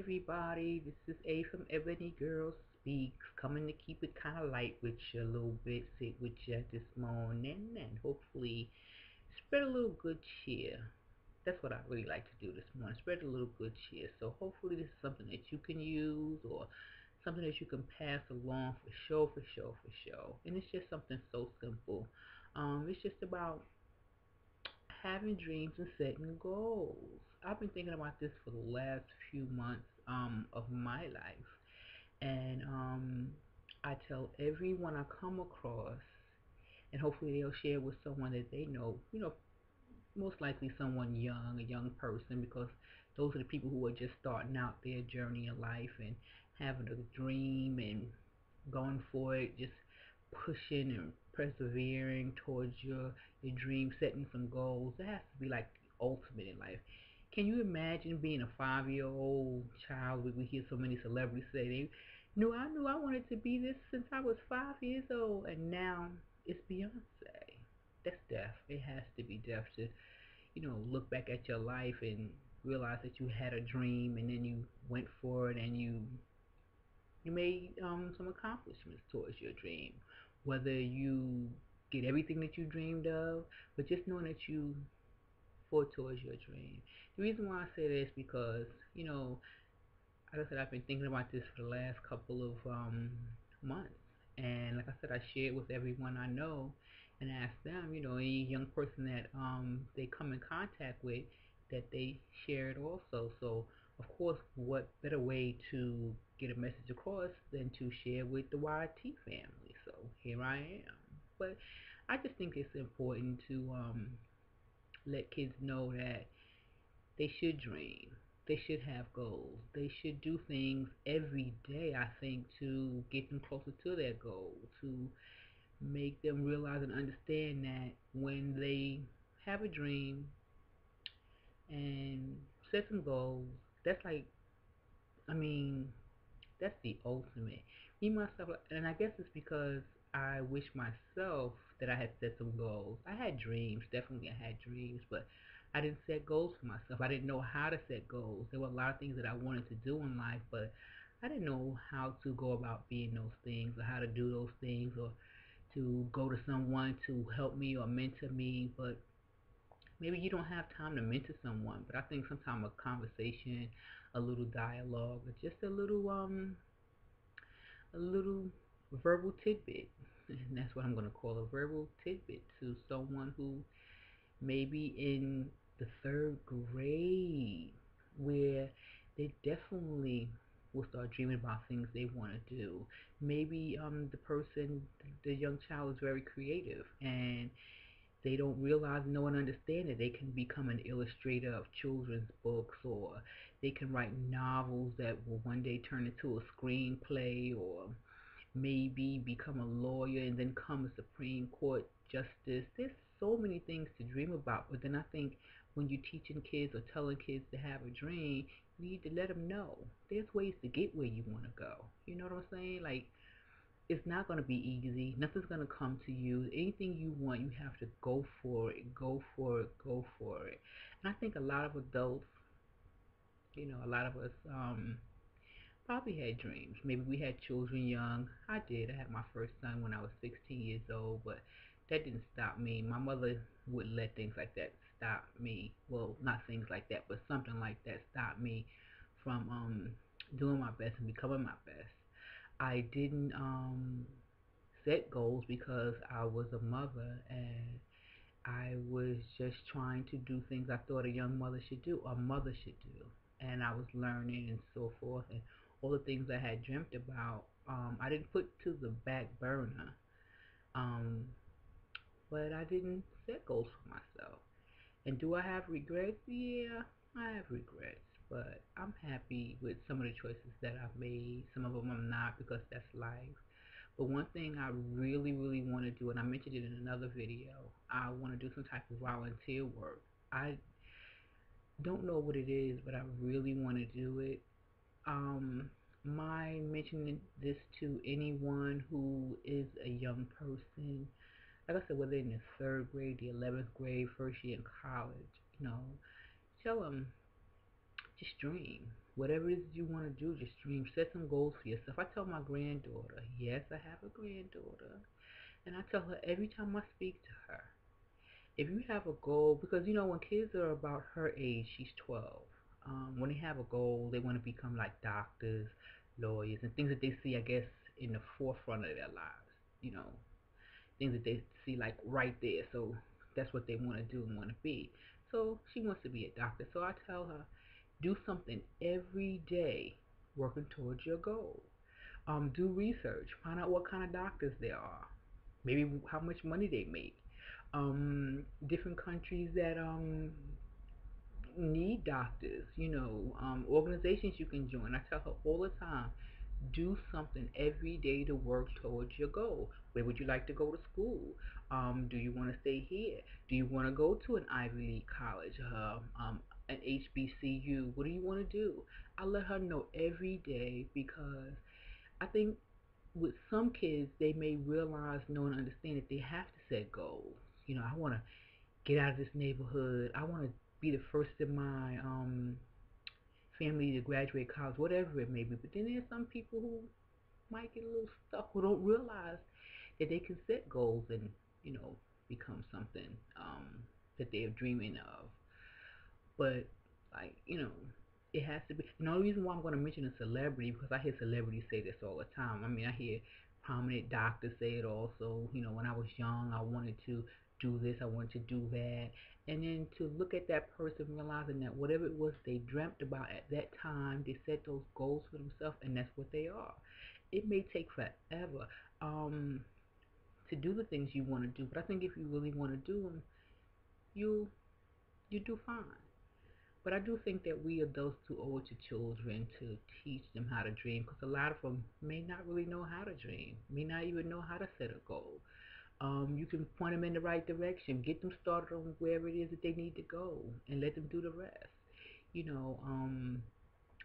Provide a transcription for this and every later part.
Everybody, this is A from Ebony Girl Speaks, coming to keep it kind of light with you a little bit, sit with you this morning, and hopefully spread a little good cheer. That's what I really like to do this morning, spread a little good cheer. So hopefully this is something that you can use or something that you can pass along for sure, for sure, for sure. And it's just something so simple. It's just about having dreams and setting goals. I've been thinking about this for the last few months of my life, and I tell everyone I come across, and hopefully they'll share with someone that they know. Most likely someone young, a young person, because those are the people who are just starting out their journey in life and having a dream and going for it, just pushing and persevering towards your dream, setting some goals. That has to be like the ultimate in life. Can you imagine being a 5 year old child? We hear so many celebrities say they knew I wanted to be this since I was 5 years old, and now it's Beyonce. That's death. It has to be death to look back at your life and realize that you had a dream and then you went for it and you made some accomplishments towards your dream. Whether you get everything that you dreamed of, but just knowing that you fought towards your dream. The reason why I say this because, like I said, I've been thinking about this for the last couple of months. And like I said, I share it with everyone I know and ask them, any young person that they come in contact with, that they share it also. So, of course, what better way to get a message across than to share with the YT family? So here I am. But I just think it's important to let kids know that they should dream. They should have goals. They should do things every day, I think, to get them closer to their goal, to make them realize and understand that when they have a dream and set some goals, that's like, I mean, that's the ultimate. Me myself, and I guess it's because I wish myself that I had set some goals. I had dreams, definitely I had dreams, but I didn't set goals for myself. I didn't know how to set goals. There were a lot of things that I wanted to do in life, but I didn't know how to go about being those things or how to do those things or to go to someone to help me or mentor me. But maybe you don't have time to mentor someone, but I think sometimes a conversation, a little dialogue, or just a little verbal tidbit. And that's what I'm going to call a verbal tidbit to someone who maybe in the third grade where they definitely will start dreaming about things they want to do. Maybe the young child is very creative and they don't realize, know, and understand that they can become an illustrator of children's books, or they can write novels that will one day turn into a screenplay, or maybe become a lawyer and then come a Supreme Court justice. There's so many things to dream about, but then I think when you're teaching kids or telling kids to have a dream, you need to let them know there's ways to get where you want to go. You know what I'm saying? Like, it's not going to be easy. Nothing's going to come to you. Anything you want, you have to go for it, go for it, go for it. And I think a lot of adults, a lot of us, probably had dreams. Maybe we had children young. I did. I had my first son when I was 16 years old, but that didn't stop me. My mother wouldn't let things like that stop me. Well, not things like that, but something like that stopped me from doing my best and becoming my best. I didn't set goals because I was a mother and I was just trying to do things I thought a young mother should do, a mother should do. And I was learning and so forth, and all the things I had dreamt about, I didn't put to the back burner. Um, but I didn't set goals for myself. And do I have regrets? Yeah, I have regrets. But I'm happy with some of the choices that I've made. Some of them I'm not because that's life. But one thing I really, really want to do, and I mentioned it in another video, I want to do some type of volunteer work. I don't know what it is, but I really want to do it. Um, my mentioning this to anyone who is a young person, like I said, whether in the third grade, the 11th grade, first year in college, tell them just dream. Whatever it is you want to do, just dream. Set some goals for yourself. I tell my granddaughter, yes, I have a granddaughter, and I tell her every time I speak to her, if you have a goal, because when kids are about her age, she's 12. When they have a goal, they want to become like doctors, lawyers, and things that they see, I guess, in the forefront of their lives. You know, things that they see like right there. So that's what they want to do and want to be. So she wants to be a doctor. So I tell her, do something every day working towards your goal. Do research. Find out what kind of doctors there are. Maybe how much money they make. Different countries that need doctors. Organizations you can join. I tell her all the time, do something every day to work towards your goal. Where would you like to go to school? Do you want to stay here? Do you want to go to an Ivy League college? An HBCU? What do you want to do? I let her know every day because I think with some kids, they may realize, know, and understand that they have to set goals. I want to get out of this neighborhood. I want to be the first in my family to graduate college, whatever it may be. But then there's some people who might get a little stuck, who don't realize that they can set goals and you know become something that they're dreaming of. But like it has to be. And the only reason why I'm going to mention a celebrity because I hear celebrities say this all the time. I mean, I hear prominent doctors say it also. When I was young, I wanted to do this, I wanted to do that, and then to look at that person, realizing that whatever it was they dreamt about at that time, they set those goals for themselves, and that's what they are. It may take forever um, to do the things you want to do, but I think if you really want to do them, you you do fine. But I do think that we adults too old to children to teach them how to dream because a lot of them may not really know how to dream, may not even know how to set a goal. You can point them in the right direction, get them started on wherever it is that they need to go, and let them do the rest. You know, um,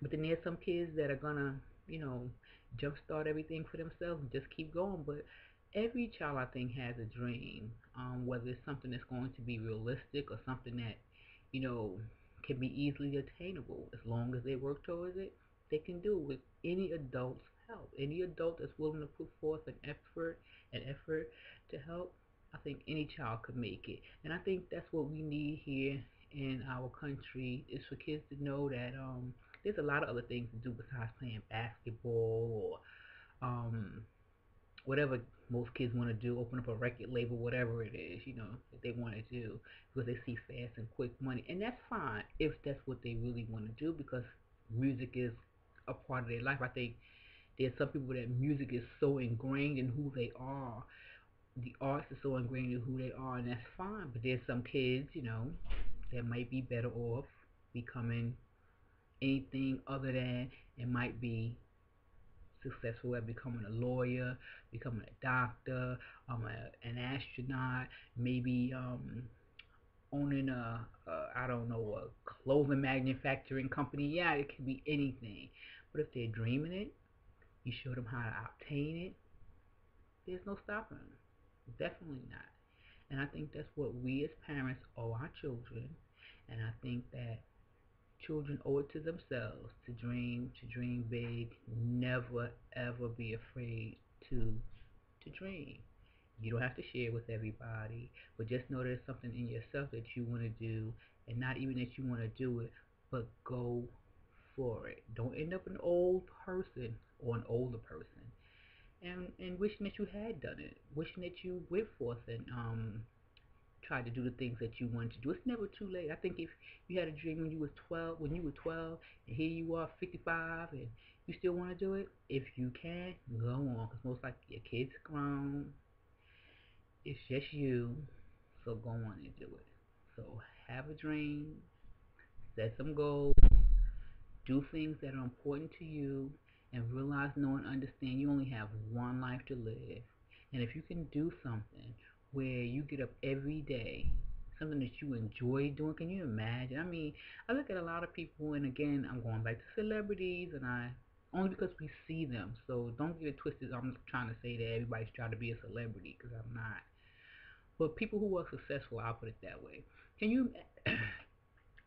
but then there's some kids that are gonna, you know, jumpstart everything for themselves and just keep going. But every child, I think, has a dream. Whether it's something that's going to be realistic or something that, you know, can be easily attainable. As long as they work towards it, they can do it with any adult's help. Any adult that's willing to put forth an effort to help. I think any child could make it, and I think that's what we need here in our country is for kids to know that there's a lot of other things to do besides playing basketball or whatever most kids want to do, open up a record label, whatever it is, that they want to do because they see fast and quick money. And that's fine if that's what they really want to do because music is a part of their life. I think there's some people that music is so ingrained in who they are. The arts is so ingrained in who they are, and that's fine. But there's some kids, that might be better off becoming anything other than it might be successful at becoming a lawyer, becoming a doctor, an astronaut, maybe owning a I don't know a clothing manufacturing company. Yeah, it could be anything. But if they're dreaming it, you show them how to obtain it. There's no stopping them. Definitely not. And I think that's what we as parents owe our children. And I think that children owe it to themselves to dream big. Never ever be afraid to dream. You don't have to share with everybody, but just know there's something in yourself that you want to do, and not even that you want to do it, but go for it. Don't end up an old person or an older person, and wishing that you had done it, wishing that you went forth and try to do the things that you want to do. It's never too late. I think if you had a dream when you were 12, and here you are 55, and you still want to do it, if you can, go on, because most likely your kid's grown. It's just you, so go on and do it. So have a dream, set some goals, do things that are important to you, and realize, know, and understand you only have one life to live. And if you can do something where you get up every day, something that you enjoy doing, can you imagine? I mean, I look at a lot of people, and again, I'm going back to celebrities, and I only because we see them. So don't get it twisted. I'm trying to say that everybody's trying to be a celebrity because I'm not. But people who are successful, I'll put it that way. Can you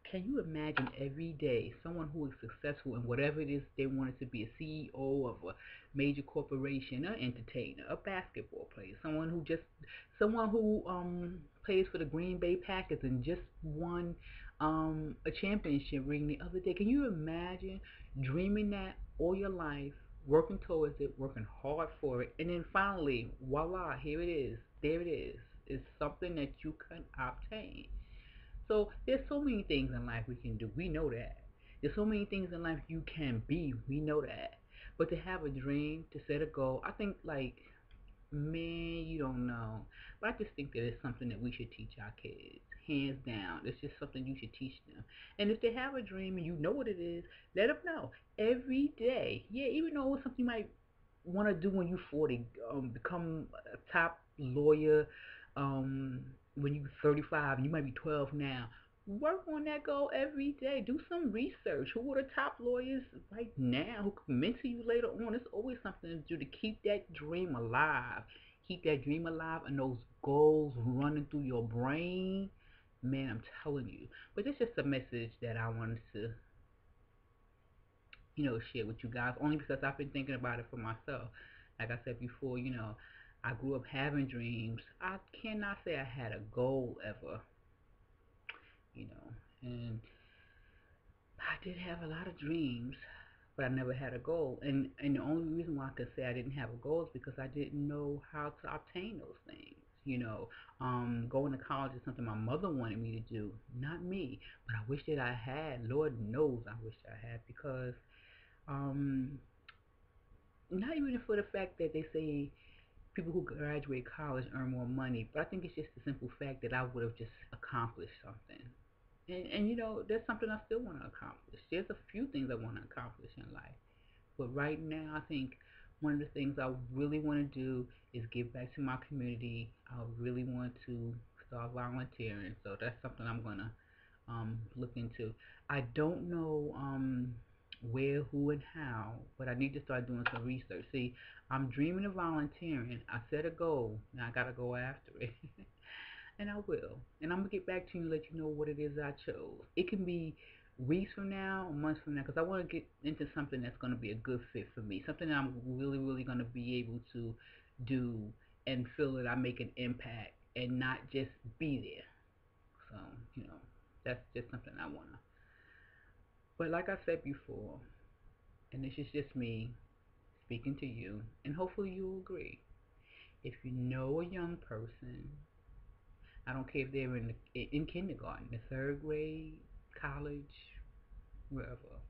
Can you imagine every day someone who is successful in whatever it is they wanted to be, a CEO of a major corporation, an entertainer, a basketball player, someone who plays for the Green Bay Packers and just won a championship ring the other day. Can you imagine dreaming that all your life, working towards it, working hard for it, and then finally, voila, here it is, there it is. It's something that you can obtain. So there's so many things in life we can do. We know that. There's so many things in life you can be. We know that. But to have a dream, to set a goal, I think like, man, you don't know. But I just think that it's something that we should teach our kids. Hands down. It's just something you should teach them. And if they have a dream and you know what it is, let them know. Every day. Yeah, even though it's something you might want to do when you're 40, become a top lawyer when you're 35 and you might be 12 now. Work on that goal every day. Do some research. Who are the top lawyers right now who can mentor you later on? It's always something to do to keep that dream alive. Keep that dream alive and those goals running through your brain. Man, I'm telling you. But it's just a message that I wanted to, share with you guys, only because I've been thinking about it for myself. Like I said before, I grew up having dreams. I cannot say I had a goal ever, you know, and I did have a lot of dreams, but I never had a goal. And the only reason why I could say I didn't have a goal is because I didn't know how to obtain those things. Going to college is something my mother wanted me to do, not me. But I wish that I had. Lord knows I wish I had, because um, not even for the fact that they say people who graduate college earn more money, but I think it's just the simple fact that I would have just accomplished something. And there's something I still want to accomplish. There's a few things I want to accomplish in life. But right now, I think one of the things I really want to do is give back to my community. I really want to start volunteering. So that's something I'm going to look into. I don't know where, who, and how, but I need to start doing some research. See, I'm dreaming of volunteering. I set a goal, and I got to go after it. And I will. And I'm going to get back to you and let you know what it is I chose. It can be weeks from now or months from now, because I want to get into something that's going to be a good fit for me, something that I'm really, really going to be able to do and feel that I make an impact and not just be there. So, that's just something I want to. But like I said before, and this is just me speaking to you, and hopefully you'll agree. If you know a young person, I don't care if they're in kindergarten, the third grade, college, wherever,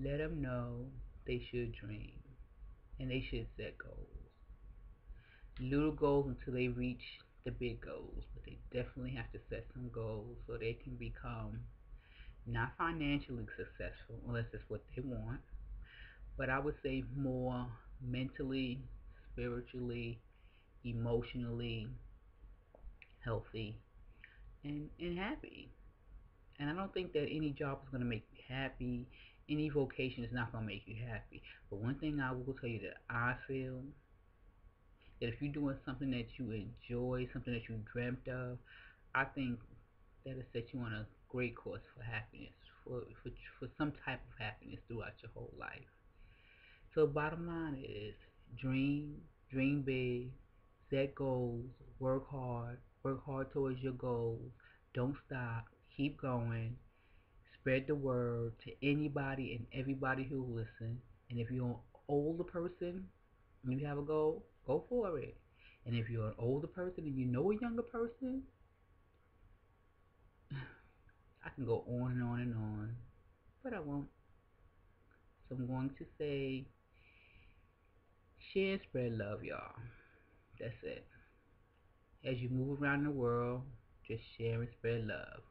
let them know they should dream and they should set goals. Little goals until they reach the big goals, but they definitely have to set some goals so they can become not financially successful unless it's what they want, but I would say more mentally, spiritually, emotionally healthy and happy. And I don't think that any job is going to make you happy. Any vocation is not going to make you happy. But one thing I will tell you that I feel that if you're doing something that you enjoy, something that you dreamt of, I think that'll set you on a great course for happiness, for some type of happiness throughout your whole life. So bottom line is dream, dream big, set goals, work hard towards your goals. Don't stop, keep going, spread the word to anybody and everybody who listen. And if you're an older person and you have a goal, go for it. And if you're an older person and you know a younger person, I can go on and on and on, but I won't. So I'm going to say, share and spread love, y'all. That's it. As you move around the world, just share and spread love.